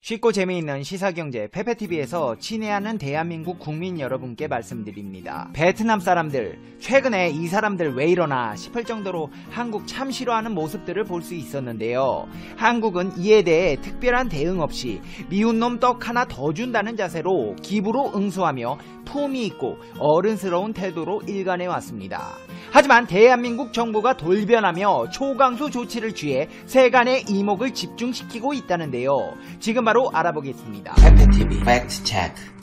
쉽고 재미있는 시사경제 페페TV에서 친애하는 대한민국 국민 여러분께 말씀드립니다. 베트남 사람들, 최근에 이 사람들 왜 이러나 싶을 정도로 한국 참 싫어하는 모습들을 볼 수 있었는데요. 한국은 이에 대해 특별한 대응 없이 미운 놈 떡 하나 더 준다는 자세로 기부로 응수하며 품위 있고 어른스러운 태도로 일관해 왔습니다. 하지만 대한민국 정부가 돌변하며 초강수 조치를 취해 세간의 이목을 집중시키고 있다는데요. 지금 바로 알아보겠습니다. 페페TV 팩트 체크.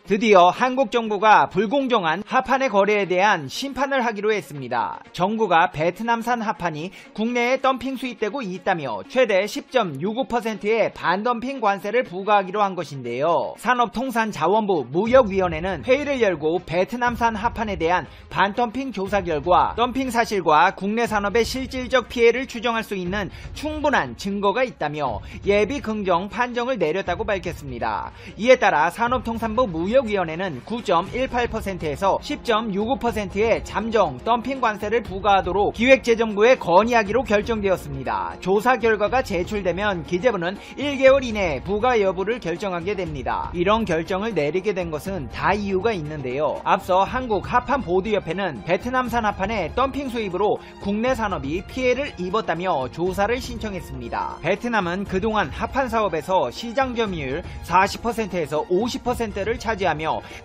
드디어 한국 정부가 불공정한 하판의 거래에 대한 심판을 하기로 했습니다. 정부가 베트남산 하판이 국내에 덤핑 수입되고 있다며 최대 10.65%의 반덤핑 관세를 부과하기로 한 것인데요. 산업통상자원부 무역위원회는 회의를 열고 베트남산 하판에 대한 반덤핑 조사 결과 덤핑 사실과 국내 산업의 실질적 피해를 추정할 수 있는 충분한 증거가 있다며 예비 긍정 판정을 내렸다고 밝혔습니다. 이에 따라 산업통상부 무역위원회는 9.18%에서 10.65%의 잠정 덤핑 관세를 부과하도록 기획재정부에 건의하기로 결정되었습니다. 조사 결과가 제출되면 기재부는 1개월 이내 부과 여부를 결정하게 됩니다. 이런 결정을 내리게 된 것은 다 이유가 있는데요. 앞서 한국하판보드협회는 베트남산 하판의 덤핑 수입으로 국내 산업이 피해를 입었다며 조사를 신청했습니다. 베트남은 그동안 하판 사업에서 시장 점유율 40%에서 50%를 차지하며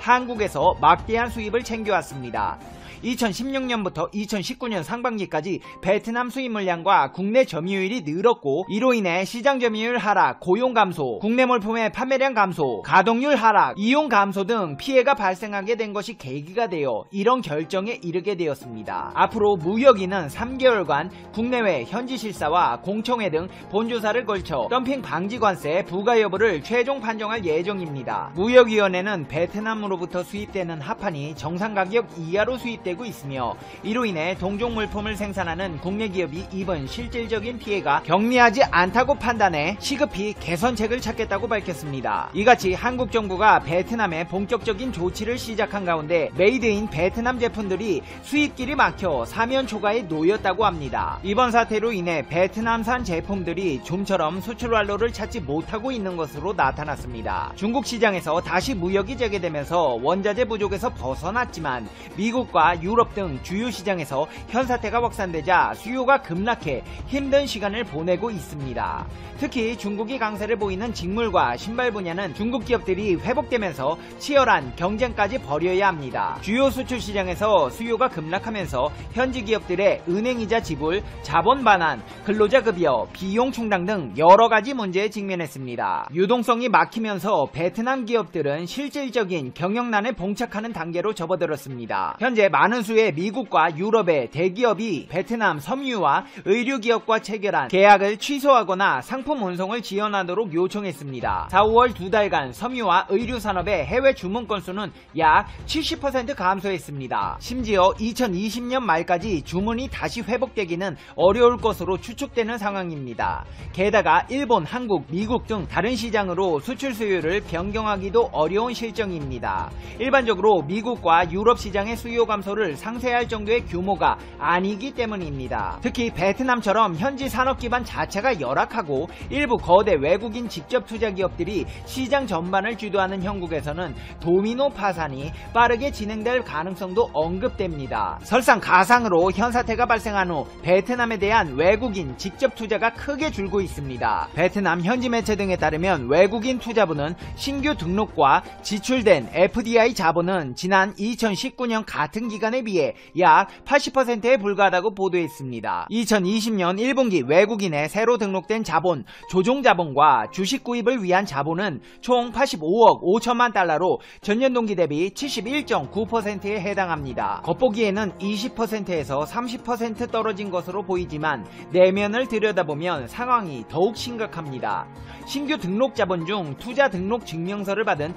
한국에서 막대한 수입을 챙겨왔습니다. 2016년부터 2019년 상반기까지 베트남 수입 물량과 국내 점유율이 늘었고 이로 인해 시장 점유율 하락, 고용 감소, 국내 물품의 판매량 감소, 가동률 하락, 이용 감소 등 피해가 발생하게 된 것이 계기가 되어 이런 결정에 이르게 되었습니다. 앞으로 무역위는 3개월간 국내외 현지 실사와 공청회 등 본조사를 걸쳐 덤핑 방지 관세 부과 여부를 최종 판정할 예정입니다. 무역위원회는 베트남으로부터 수입되는 하판이 정상 가격 이하로 수입되고 있으며 이로 인해 동종 물품을 생산하는 국내 기업이 입은 실질적인 피해가 경미하지 않다고 판단해 시급히 개선책을 찾겠다고 밝혔습니다. 이같이 한국 정부가 베트남에 본격적인 조치를 시작한 가운데 메이드인 베트남 제품들이 수입길이 막혀 사면 초과에 놓였다고 합니다. 이번 사태로 인해 베트남산 제품들이 좀처럼 수출 활로를 찾지 못하고 있는 것으로 나타났습니다. 중국 시장에서 다시 무역이 재개되면서 원자재 부족에서 벗어났지만 미국과 유럽 등 주요 시장에서 현사태가 확산되자 수요가 급락해 힘든 시간을 보내고 있습니다. 특히 중국이 강세를 보이는 직물과 신발 분야는 중국 기업들이 회복되면서 치열한 경쟁까지 벌여야 합니다. 주요 수출 시장에서 수요가 급락하면서 현지 기업들의 은행이자 지불, 자본 반환, 근로자 급여, 비용 충당 등 여러 가지 문제에 직면했습니다. 유동성이 막히면서 베트남 기업들은 실질적인 경영난에 봉착하는 단계로 접어들었습니다. 현재 많은 수의 미국과 유럽의 대기업이 베트남 섬유와 의류 기업과 체결한 계약을 취소하거나 상품 운송을 지연하도록 요청했습니다. 4, 5월 두 달간 섬유와 의류 산업의 해외 주문 건수는 약 70% 감소했습니다. 심지어 2020년 말까지 주문이 다시 회복되기는 어려울 것으로 추측되는 상황입니다. 게다가 일본, 한국, 미국 등 다른 시장으로 수출 수요를 변경하기도 어려운 실정입니다. 일반적으로 미국과 유럽 시장의 수요 감소를 상쇄할 정도의 규모가 아니기 때문입니다. 특히 베트남처럼 현지 산업 기반 자체가 열악하고 일부 거대 외국인 직접 투자 기업들이 시장 전반을 주도하는 형국에서는 도미노 파산이 빠르게 진행될 가능성도 언급됩니다. 설상 가상으로 현사태가 발생한 후 베트남에 대한 외국인 직접 투자가 크게 줄고 있습니다. 베트남 현지 매체 등에 따르면 외국인 투자부는 신규 등록과 지출된 FDI 자본은 지난 2019년 같은 기간에 비해 약 80%에 불과하다고 보도했습니다. 2020년 1분기 외국인의 새로 등록된 자본, 조종자본과 주식 구입을 위한 자본은 총 85억 5천만 달러로 전년 동기 대비 71.9%에 해당합니다. 겉보기에는 20%에서 30% 떨어진 것으로 보이지만 내면을 들여다보면 상황이 더욱 심각합니다. 신규 등록 자본 중 투자 등록 증명서를 받은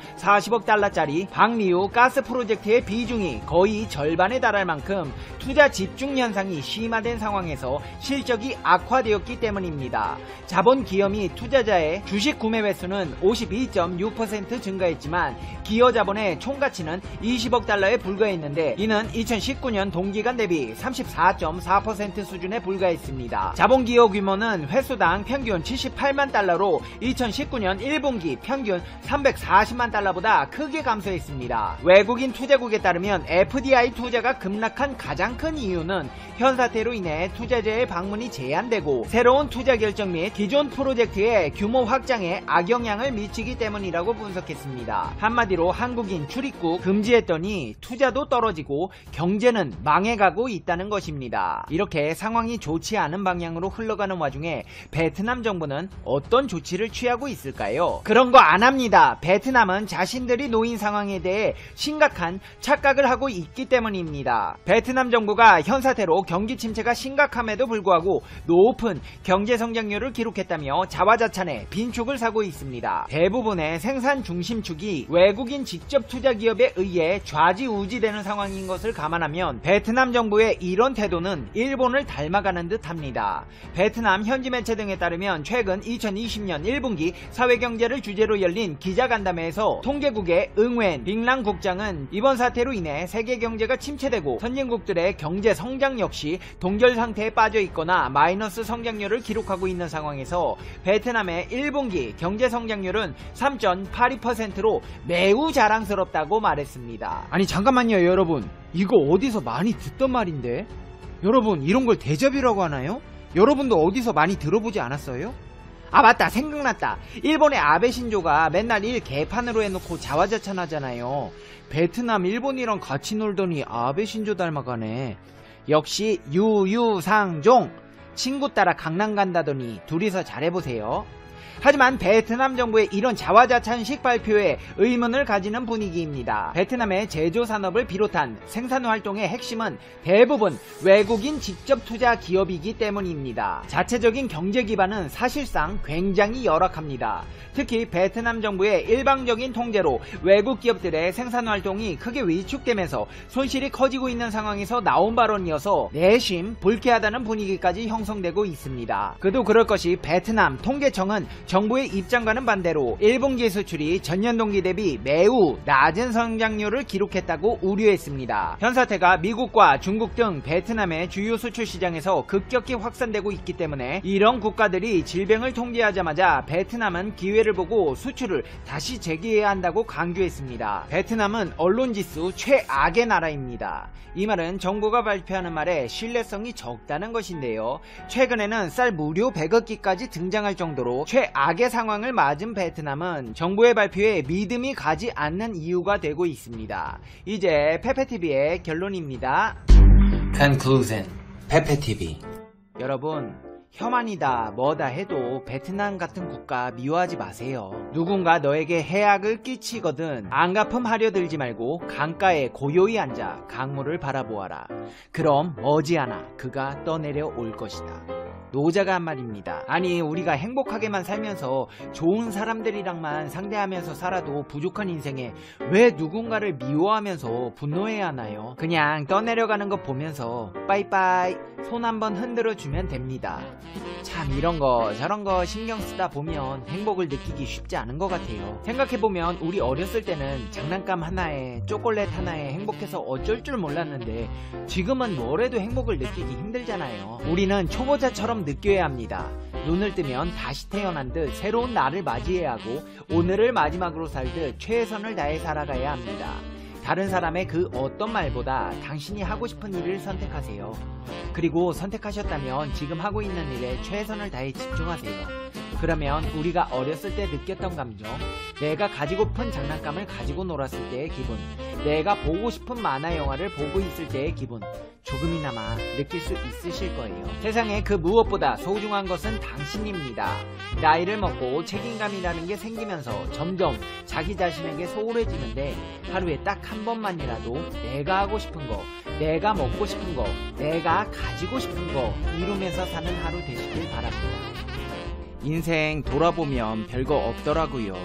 150억 달러짜리 박리우 가스 프로젝트의 비중이 거의 절반에 달할 만큼 투자 집중 현상이 심화된 상황에서 실적이 악화되었기 때문입니다. 자본 기여 및 투자자의 주식 구매 횟수는 52.6% 증가했지만 기여 자본의 총가치는 20억 달러에 불과했는데 이는 2019년 동기간 대비 34.4% 수준에 불과했습니다. 자본 기여 규모는 횟수당 평균 78만 달러로 2019년 1분기 평균 340만 달러보다 크게 감소했습니다. 외국인 투자국에 따르면 FDI 투자가 급락한 가장 큰 이유는 현 사태로 인해 투자자의 방문이 제한되고 새로운 투자 결정 및 기존 프로젝트의 규모 확장에 악영향을 미치기 때문이라고 분석했습니다. 한마디로 한국인 출입국 금지했더니 투자도 떨어지고 경제는 망해가고 있다는 것입니다. 이렇게 상황이 좋지 않은 방향으로 흘러가는 와중에 베트남 정부는 어떤 조치를 취하고 있을까요? 그런 거 안 합니다. 베트남은 자신들이 놓인 상황에 대해 심각한 착각을 하고 있기 때문입니다. 베트남 정부가 현 사태로 경기 침체가 심각함에도 불구하고 높은 경제 성장률을 기록했다며 자화자찬에 빈축을 사고 있습니다. 대부분의 생산 중심축이 외국인 직접 투자 기업에 의해 좌지우지되는 상황인 것을 감안하면 베트남 정부의 이런 태도는 일본을 닮아가는 듯합니다. 베트남 현지 매체 등에 따르면 최근 2020년 1분기 사회경제를 주제로 열린 기자간담회에서 통계국의 응웬 빙랑 국장은 이번 사태로 인해 세계 경제가 침체되고 선진국들의 경제 성장 역시 동결 상태에 빠져 있거나 마이너스 성장률을 기록하고 있는 상황에서 베트남의 1분기 경제 성장률은 3.82%로 매우 자랑스럽다고 말했습니다. 아니 잠깐만요 여러분, 이거 어디서 많이 듣던 말인데? 여러분 이런 걸 데자뷰라고 하나요? 여러분도 어디서 많이 들어보지 않았어요? 아 맞다, 생각났다. 일본의 아베 신조가 맨날 일 개판으로 해놓고 자화자찬하잖아요. 베트남 일본이랑 같이 놀더니 아베 신조 닮아가네. 역시 유유상종. 친구 따라 강남 간다더니 둘이서 잘해보세요. 하지만 베트남 정부의 이런 자화자찬식 발표에 의문을 가지는 분위기입니다. 베트남의 제조산업을 비롯한 생산활동의 핵심은 대부분 외국인 직접 투자 기업이기 때문입니다. 자체적인 경제 기반은 사실상 굉장히 열악합니다. 특히 베트남 정부의 일방적인 통제로 외국 기업들의 생산활동이 크게 위축되면서 손실이 커지고 있는 상황에서 나온 발언이어서 내심 불쾌하다는 분위기까지 형성되고 있습니다. 그도 그럴 것이 베트남 통계청은 정부의 입장과는 반대로 1분기 수출이 전년 동기 대비 매우 낮은 성장률을 기록했다고 우려했습니다. 현 사태가 미국과 중국 등 베트남의 주요 수출 시장에서 급격히 확산되고 있기 때문에 이런 국가들이 질병을 통제하자마자 베트남은 기회를 보고 수출을 다시 재개해야 한다고 강조했습니다. 베트남은 언론지수 최악의 나라입니다. 이 말은 정부가 발표하는 말에 신뢰성이 적다는 것인데요. 최근에는 쌀 무료 배급기까지 등장할 정도로 최악의 상황을 맞은 베트남은 정부의 발표에 믿음이 가지 않는 이유가 되고 있습니다. 이제 페페TV의 결론입니다. Conclusion. 페페TV. 여러분, 혐한이다 뭐다 해도 베트남 같은 국가 미워하지 마세요. 누군가 너에게 해악을 끼치거든 안갚음하려 들지 말고 강가에 고요히 앉아 강물을 바라보아라. 그럼 머지않아 그가 떠내려 올 것이다. 노자가 한 말입니다. 아니 우리가 행복하게만 살면서 좋은 사람들이랑만 상대하면서 살아도 부족한 인생에 왜 누군가를 미워하면서 분노해야 하나요? 그냥 떠내려가는 것 보면서 빠이빠이 손 한번 흔들어 주면 됩니다. 참 이런 거 저런 거 신경 쓰다 보면 행복을 느끼기 쉽지 않은 것 같아요. 생각해보면 우리 어렸을 때는 장난감 하나에 초콜릿 하나에 행복해서 어쩔 줄 몰랐는데 지금은 뭐래도 행복을 느끼기 힘들잖아요. 우리는 초보자처럼 느껴야 합니다. 눈을 뜨면 다시 태어난 듯 새로운 날을 맞이해야 하고 오늘을 마지막으로 살듯 최선을 다해 살아가야 합니다. 다른 사람의 그 어떤 말보다 당신이 하고 싶은 일을 선택하세요. 그리고 선택하셨다면 지금 하고 있는 일에 최선을 다해 집중하세요. 그러면 우리가 어렸을 때 느꼈던 감정, 내가 가지고픈 장난감을 가지고 놀았을 때의 기분, 내가 보고 싶은 만화 영화를 보고 있을 때의 기분, 조금이나마 느낄 수 있으실 거예요. 세상에 그 무엇보다 소중한 것은 당신입니다. 나이를 먹고 책임감이라는 게 생기면서 점점 자기 자신에게 소홀해지는데 하루에 딱 한 번만이라도 내가 하고 싶은 거, 내가 먹고 싶은 거, 내가 가지고 싶은 거 이루면서 사는 하루 되시길 바랍니다. 인생 돌아보면 별거 없더라고요.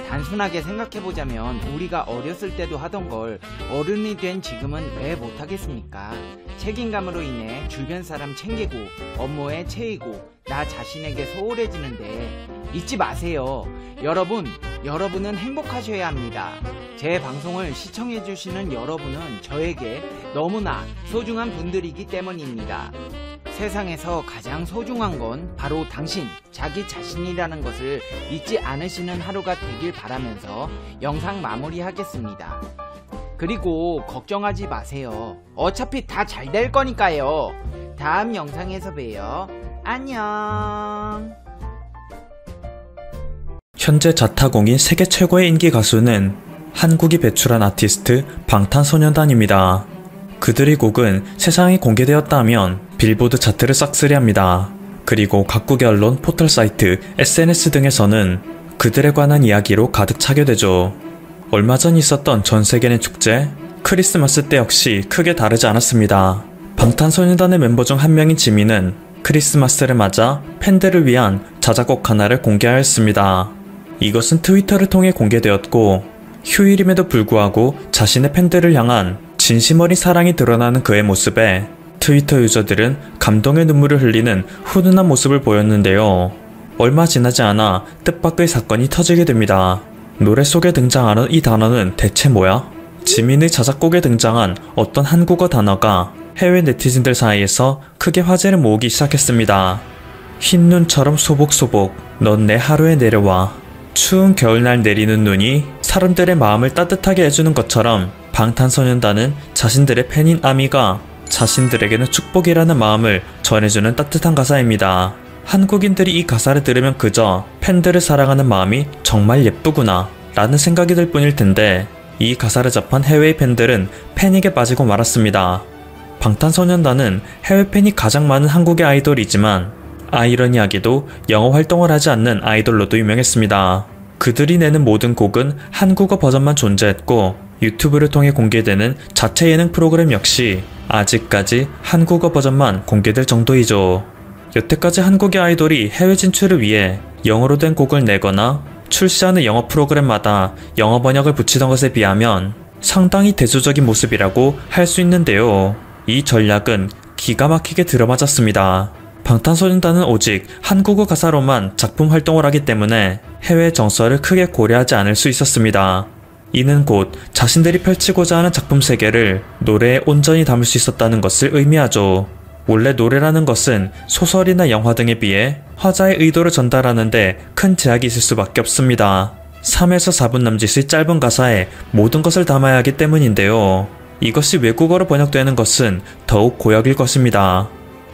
단순하게 생각해보자면 우리가 어렸을 때도 하던 걸 어른이 된 지금은 왜 못하겠습니까? 책임감으로 인해 주변 사람 챙기고 업무에 채이고 나 자신에게 소홀해지는데 잊지 마세요. 여러분은 행복하셔야 합니다. 제 방송을 시청해주시는 여러분은 저에게 너무나 소중한 분들이기 때문입니다. 세상에서 가장 소중한 건 바로 당신, 자기 자신이라는 것을 잊지 않으시는 하루가 되길 바라면서 영상 마무리하겠습니다. 그리고 걱정하지 마세요. 어차피 다 잘 될 거니까요. 다음 영상에서 봬요. 안녕. 현재 자타공인 세계 최고의 인기 가수는 한국이 배출한 아티스트 방탄소년단입니다. 그들의 곡은 세상에 공개되었다면 빌보드 차트를 싹쓸이합니다. 그리고 각국의 언론, 포털 사이트, SNS 등에서는 그들에 관한 이야기로 가득 차게 되죠. 얼마 전 있었던 전세계 내 축제, 크리스마스 때 역시 크게 다르지 않았습니다. 방탄소년단의 멤버 중 한 명인 지민은 크리스마스를 맞아 팬들을 위한 자작곡 하나를 공개하였습니다. 이것은 트위터를 통해 공개되었고 휴일임에도 불구하고 자신의 팬들을 향한 진심 어린 사랑이 드러나는 그의 모습에 트위터 유저들은 감동의 눈물을 흘리는 훈훈한 모습을 보였는데요. 얼마 지나지 않아 뜻밖의 사건이 터지게 됩니다. 노래 속에 등장하는 이 단어는 대체 뭐야? 지민의 자작곡에 등장한 어떤 한국어 단어가 해외 네티즌들 사이에서 크게 화제를 모으기 시작했습니다. 흰 눈처럼 소복소복 넌 내 하루에 내려와. 추운 겨울날 내리는 눈이 사람들의 마음을 따뜻하게 해주는 것처럼 방탄소년단은 자신들의 팬인 아미가 자신들에게는 축복이라는 마음을 전해주는 따뜻한 가사입니다. 한국인들이 이 가사를 들으면 그저 팬들을 사랑하는 마음이 정말 예쁘구나 라는 생각이 들 뿐일 텐데 이 가사를 접한 해외의 팬들은 패닉에 빠지고 말았습니다. 방탄소년단은 해외 팬이 가장 많은 한국의 아이돌이지만 아이러니하게도 영어 활동을 하지 않는 아이돌로도 유명했습니다. 그들이 내는 모든 곡은 한국어 버전만 존재했고 유튜브를 통해 공개되는 자체 예능 프로그램 역시 아직까지 한국어 버전만 공개될 정도이죠. 여태까지 한국의 아이돌이 해외 진출을 위해 영어로 된 곡을 내거나 출시하는 영어 프로그램마다 영어 번역을 붙이던 것에 비하면 상당히 대조적인 모습이라고 할 수 있는데요. 이 전략은 기가 막히게 들어맞았습니다. 방탄소년단은 오직 한국어 가사로만 작품 활동을 하기 때문에 해외 정서를 크게 고려하지 않을 수 있었습니다. 이는 곧 자신들이 펼치고자 하는 작품 세계를 노래에 온전히 담을 수 있었다는 것을 의미하죠. 원래 노래라는 것은 소설이나 영화 등에 비해 화자의 의도를 전달하는데 큰 제약이 있을 수밖에 없습니다. 3에서 4분 남짓의 짧은 가사에 모든 것을 담아야 하기 때문인데요. 이것이 외국어로 번역되는 것은 더욱 고역일 것입니다.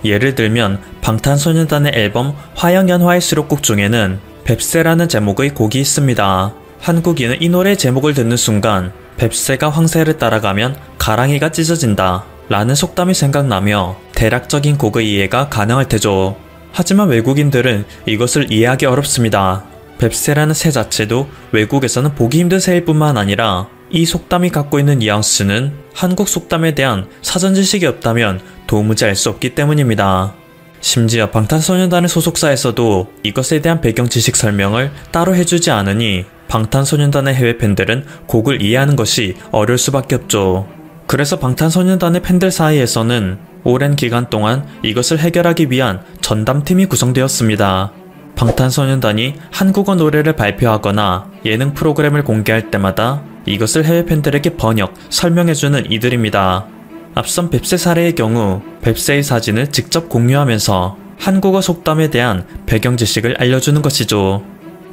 예를 들면 방탄소년단의 앨범 화영연화의 수록곡 중에는 뱁새라는 제목의 곡이 있습니다. 한국인은 이 노래의 제목을 듣는 순간 뱁새가 황새를 따라가면 가랑이가 찢어진다 라는 속담이 생각나며 대략적인 곡의 이해가 가능할 테죠. 하지만 외국인들은 이것을 이해하기 어렵습니다. 뱁새라는 새 자체도 외국에서는 보기 힘든 새일 뿐만 아니라 이 속담이 갖고 있는 뉘앙스는 한국 속담에 대한 사전 지식이 없다면 도무지 알 수 없기 때문입니다. 심지어 방탄소년단의 소속사에서도 이것에 대한 배경 지식 설명을 따로 해주지 않으니 방탄소년단의 해외 팬들은 곡을 이해하는 것이 어려울 수밖에 없죠. 그래서 방탄소년단의 팬들 사이에서는 오랜 기간 동안 이것을 해결하기 위한 전담팀이 구성되었습니다. 방탄소년단이 한국어 노래를 발표하거나 예능 프로그램을 공개할 때마다 이것을 해외 팬들에게 번역, 설명해주는 이들입니다. 앞선 뱁새 사례의 경우 뱁새의 사진을 직접 공유하면서 한국어 속담에 대한 배경 지식을 알려주는 것이죠.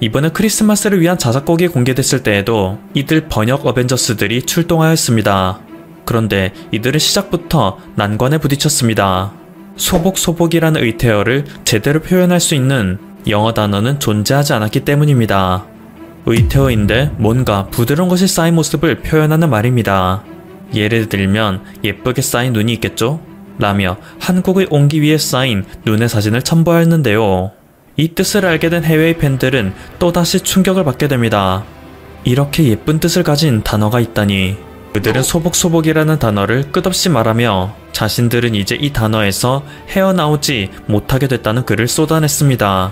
이번에 크리스마스를 위한 자작곡이 공개됐을 때에도 이들 번역 어벤져스들이 출동하였습니다. 그런데 이들은 시작부터 난관에 부딪혔습니다. 소복소복이라는 의태어를 제대로 표현할 수 있는 영어 단어는 존재하지 않았기 때문입니다. 의태어인데 뭔가 부드러운 것이 쌓인 모습을 표현하는 말입니다. 예를 들면 예쁘게 쌓인 눈이 있겠죠? 라며 한국의 온기 위에 쌓인 눈의 사진을 첨부하였는데요. 이 뜻을 알게 된 해외의 팬들은 또다시 충격을 받게 됩니다. 이렇게 예쁜 뜻을 가진 단어가 있다니. 그들은 소복소복이라는 단어를 끝없이 말하며 자신들은 이제 이 단어에서 헤어나오지 못하게 됐다는 글을 쏟아냈습니다.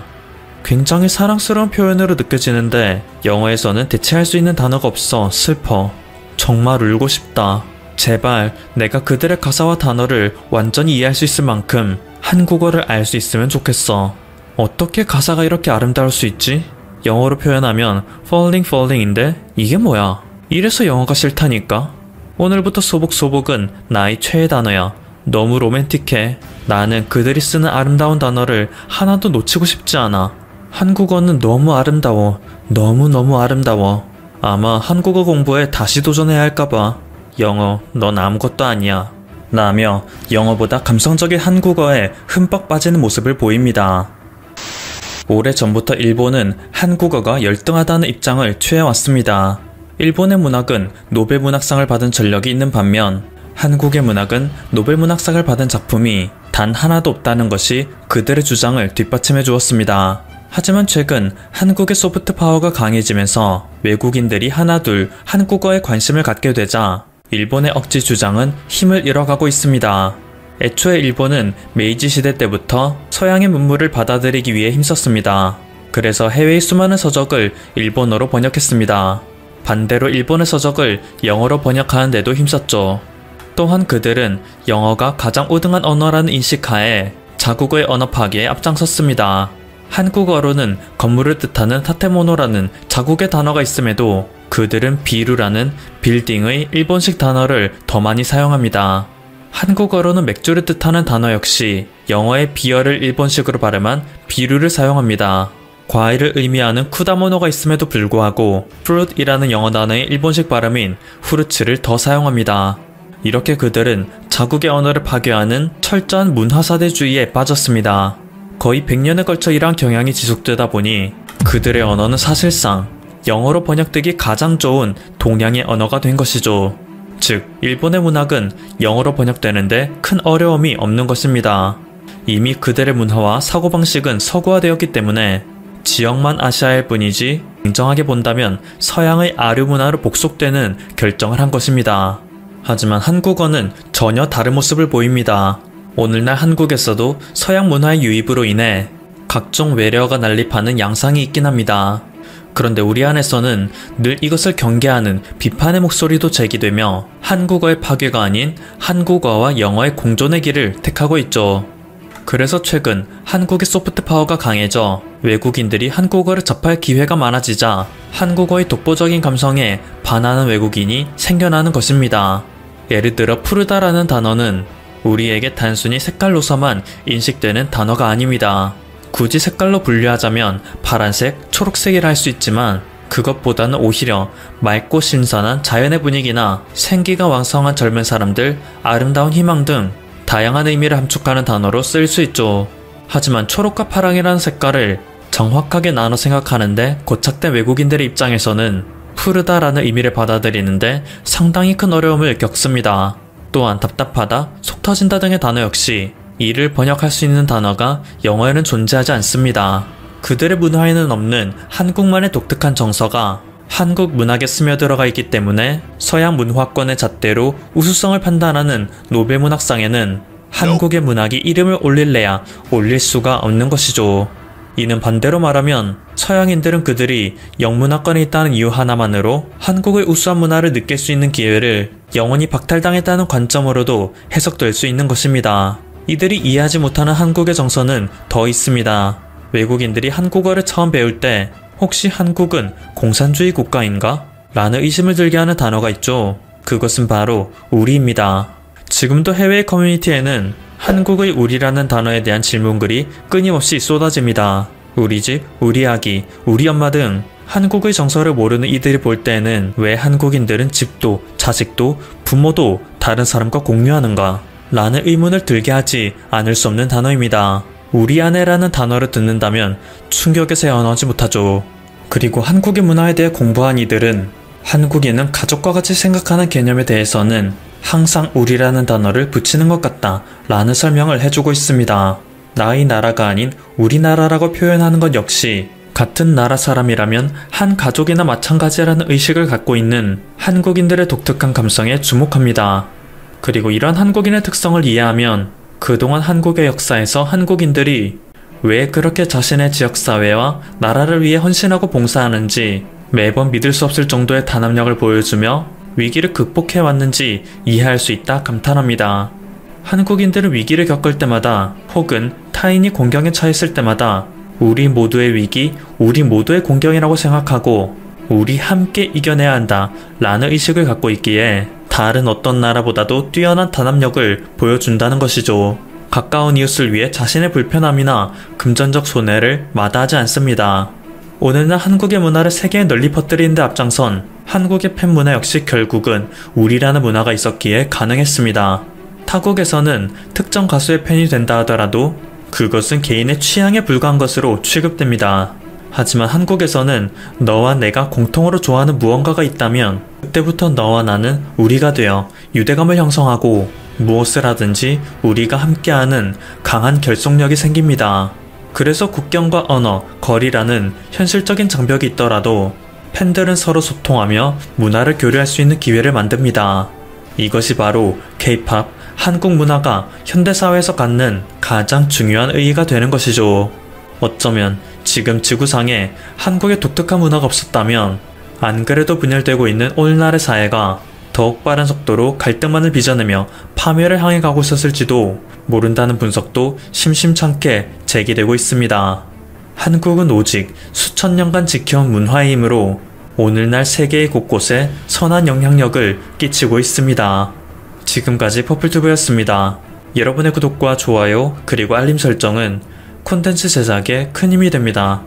굉장히 사랑스러운 표현으로 느껴지는데 영어에서는 대체할 수 있는 단어가 없어 슬퍼. 정말 울고 싶다. 제발 내가 그들의 가사와 단어를 완전히 이해할 수 있을 만큼 한국어를 알 수 있으면 좋겠어. 어떻게 가사가 이렇게 아름다울 수 있지? 영어로 표현하면 falling인데 이게 뭐야? 이래서 영어가 싫다니까? 오늘부터 소복은 나의 최애 단어야. 너무 로맨틱해. 나는 그들이 쓰는 아름다운 단어를 하나도 놓치고 싶지 않아. 한국어는 너무 아름다워. 너무너무 아름다워. 아마 한국어 공부에 다시 도전해야 할까봐. 영어, 넌 아무것도 아니야. 라며 영어보다 감성적인 한국어에 흠뻑 빠지는 모습을 보입니다. 오래전부터 일본은 한국어가 열등하다는 입장을 취해왔습니다. 일본의 문학은 노벨문학상을 받은 전력이 있는 반면 한국의 문학은 노벨문학상을 받은 작품이 단 하나도 없다는 것이 그들의 주장을 뒷받침해 주었습니다. 하지만 최근 한국의 소프트 파워가 강해지면서 외국인들이 하나둘 한국어에 관심을 갖게 되자 일본의 억지 주장은 힘을 잃어가고 있습니다. 애초에 일본은 메이지 시대 때부터 서양의 문물을 받아들이기 위해 힘썼습니다. 그래서 해외의 수많은 서적을 일본어로 번역했습니다. 반대로 일본의 서적을 영어로 번역하는 데도 힘썼죠. 또한 그들은 영어가 가장 우등한 언어라는 인식하에 자국의 언어 파괴에 앞장섰습니다. 한국어로는 건물을 뜻하는 타테모노라는 자국의 단어가 있음에도 그들은 비루라는 빌딩의 일본식 단어를 더 많이 사용합니다. 한국어로는 맥주를 뜻하는 단어 역시 영어의 비어를 일본식으로 발음한 비루를 사용합니다. 과일을 의미하는 쿠다모노가 있음에도 불구하고 fruit이라는 영어 단어의 일본식 발음인 후르츠를 더 사용합니다. 이렇게 그들은 자국의 언어를 파괴하는 철저한 문화사대주의에 빠졌습니다. 거의 100년에 걸쳐 이러한 경향이 지속되다 보니 그들의 언어는 사실상 영어로 번역되기 가장 좋은 동양의 언어가 된 것이죠. 즉, 일본의 문학은 영어로 번역되는데 큰 어려움이 없는 것입니다. 이미 그들의 문화와 사고방식은 서구화되었기 때문에 지역만 아시아일 뿐이지 냉정하게 본다면 서양의 아류 문화로 복속되는 결정을 한 것입니다. 하지만 한국어는 전혀 다른 모습을 보입니다. 오늘날 한국에서도 서양 문화의 유입으로 인해 각종 외래어가 난립하는 양상이 있긴 합니다. 그런데 우리 안에서는 늘 이것을 경계하는 비판의 목소리도 제기되며 한국어의 파괴가 아닌 한국어와 영어의 공존의 길을 택하고 있죠. 그래서 최근 한국의 소프트 파워가 강해져 외국인들이 한국어를 접할 기회가 많아지자 한국어의 독보적인 감성에 반하는 외국인이 생겨나는 것입니다. 예를 들어 푸르다라는 단어는 우리에게 단순히 색깔로서만 인식되는 단어가 아닙니다. 굳이 색깔로 분류하자면 파란색, 초록색이라 할 수 있지만 그것보다는 오히려 맑고 신선한 자연의 분위기나 생기가 왕성한 젊은 사람들, 아름다운 희망 등 다양한 의미를 함축하는 단어로 쓰일 수 있죠. 하지만 초록과 파랑이라는 색깔을 정확하게 나눠 생각하는데 고착된 외국인들의 입장에서는 푸르다라는 의미를 받아들이는데 상당히 큰 어려움을 겪습니다. 또한 답답하다, 속 터진다 등의 단어 역시 이를 번역할 수 있는 단어가 영어에는 존재하지 않습니다. 그들의 문화에는 없는 한국만의 독특한 정서가 한국 문학에 스며들어가 있기 때문에 서양 문화권의 잣대로 우수성을 판단하는 노벨문학상에는 한국의 문학이 이름을 올릴래야 올릴 수가 없는 것이죠. 이는 반대로 말하면 서양인들은 그들이 영문화권에 있다는 이유 하나만으로 한국의 우수한 문화를 느낄 수 있는 기회를 영원히 박탈당했다는 관점으로도 해석될 수 있는 것입니다. 이들이 이해하지 못하는 한국의 정서는 더 있습니다. 외국인들이 한국어를 처음 배울 때 혹시 한국은 공산주의 국가인가? 라는 의심을 들게 하는 단어가 있죠. 그것은 바로 우리입니다. 지금도 해외 커뮤니티에는 한국의 우리라는 단어에 대한 질문글이 끊임없이 쏟아집니다. 우리 집, 우리 아기, 우리 엄마 등 한국의 정서를 모르는 이들이 볼 때는 왜 한국인들은 집도, 자식도, 부모도 다른 사람과 공유하는가? 라는 의문을 들게 하지 않을 수 없는 단어입니다. 우리 아내라는 단어를 듣는다면 충격에서 헤어나오지 못하죠. 그리고 한국의 문화에 대해 공부한 이들은 한국인은 가족과 같이 생각하는 개념에 대해서는 항상 우리라는 단어를 붙이는 것 같다 라는 설명을 해주고 있습니다. 나의 나라가 아닌 우리나라라고 표현하는 것 역시 같은 나라 사람이라면 한 가족이나 마찬가지라는 의식을 갖고 있는 한국인들의 독특한 감성에 주목합니다. 그리고 이런 한국인의 특성을 이해하면 그동안 한국의 역사에서 한국인들이 왜 그렇게 자신의 지역사회와 나라를 위해 헌신하고 봉사하는지 매번 믿을 수 없을 정도의 단합력을 보여주며 위기를 극복해왔는지 이해할 수 있다 감탄합니다. 한국인들은 위기를 겪을 때마다 혹은 타인이 공경에 처했을 때마다 우리 모두의 위기, 우리 모두의 공경이라고 생각하고 우리 함께 이겨내야 한다 라는 의식을 갖고 있기에 다른 어떤 나라보다도 뛰어난 단합력을 보여준다는 것이죠. 가까운 이웃을 위해 자신의 불편함이나 금전적 손해를 마다하지 않습니다. 오늘날 한국의 문화를 세계에 널리 퍼뜨리는 데 앞장선 한국의 팬문화 역시 결국은 우리라는 문화가 있었기에 가능했습니다. 타국에서는 특정 가수의 팬이 된다 하더라도 그것은 개인의 취향에 불과한 것으로 취급됩니다. 하지만 한국에서는 너와 내가 공통으로 좋아하는 무언가가 있다면 그때부터 너와 나는 우리가 되어 유대감을 형성하고 무엇을 하든지 우리가 함께하는 강한 결속력이 생깁니다. 그래서 국경과 언어, 거리라는 현실적인 장벽이 있더라도 팬들은 서로 소통하며 문화를 교류할 수 있는 기회를 만듭니다. 이것이 바로 K-POP, 한국 문화가 현대사회에서 갖는 가장 중요한 의의가 되는 것이죠. 어쩌면 지금 지구상에 한국의 독특한 문화가 없었다면 안 그래도 분열되고 있는 오늘날의 사회가 더욱 빠른 속도로 갈등만을 빚어내며 파멸을 향해 가고 있었을지도 모른다는 분석도 심심찮게 제기되고 있습니다. 한국은 오직 수천 년간 지켜온 문화의 힘으로 오늘날 세계의 곳곳에 선한 영향력을 끼치고 있습니다. 지금까지 퍼플튜브였습니다. 여러분의 구독과 좋아요 그리고 알림 설정은 콘텐츠 제작에 큰 힘이 됩니다.